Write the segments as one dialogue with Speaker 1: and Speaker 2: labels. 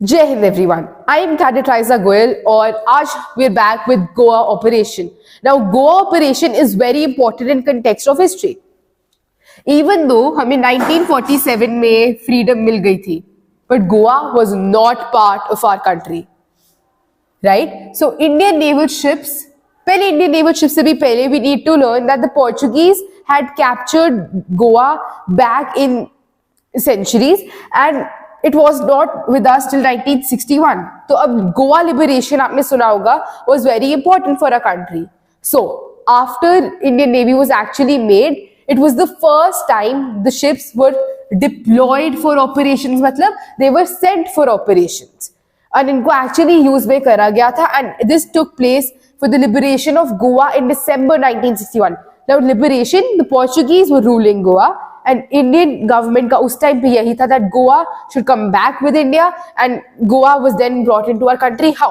Speaker 1: जय Hind everyone, I am cadet Raiza Goyal और आज we are back with Goa operation. Now Goa operation is very important in context of history. Even though हमें 1947 में freedom मिल गई थी, but Goa was not part of our country, right? So Indian naval ships, पहले Indian naval ship से भी पहले we need to learn that the Portuguese had captured Goa back in centuries and it was not with us till 1961. तो अब Goa liberation आपने सुना होगा was very important for our country. So after Indian Navy was actually made, it was the first time the ships were deployed for operations. मतलब they were sent for operations and इनको actually use में करा गया था, and this took place for the liberation of Goa in December 1961. Now liberation, the Portuguese were ruling Goa and Indian government का उस time पे यही था that Goa should come back with India, and Goa was then brought into our country. How?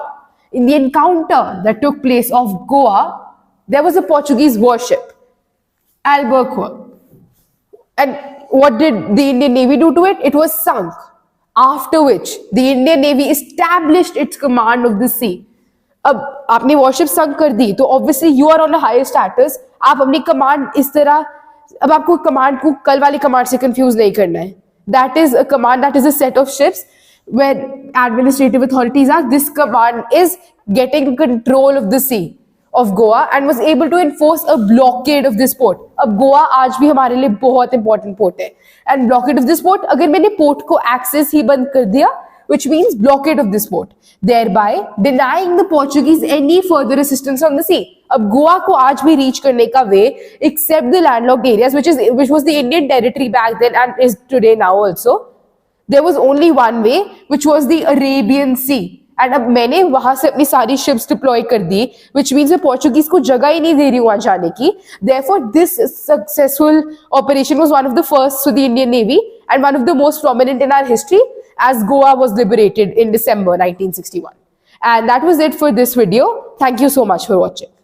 Speaker 1: In the encounter that took place of Goa, there was a Portuguese warship, Albuquerque, and what did the Indian Navy do to it? It was sunk. After which the Indian Navy established its command of the sea. अब आपने warship sunk कर दी तो obviously you are on a higher status. आप अपनी command इस तरह, अब आपको कमांड को कल वाली कमांड से कंफ्यूज नहीं करना है. That is a command, that is a set of ships where administrative authorities are. This command is getting control of the sea of Goa and was able to enforce a blockade of this port. अब गोवा आज भी हमारे लिए बहुत important port है, and blockade of this port, अगर मैंने port को एक्सेस ही बंद कर दिया, which means blockade of this port, thereby denying the Portuguese any further assistance on the sea. अब गोवा को आज भी रीच करने का वे, except the landlocked areas, which was the Indian territory back then and is today now also, there was only one way, which was the Arabian Sea. And अब मैंने वहां से अपनी सारी ships deploy कर दी, which means मैं Portuguese को जगह ही नहीं दे रही हूँ वहां जाने की. Therefore, this successful operation was one of the first to the Indian Navy and one of the most prominent in our history, as Goa was liberated in December 1961. And that was it for this video. Thank you so much for watching.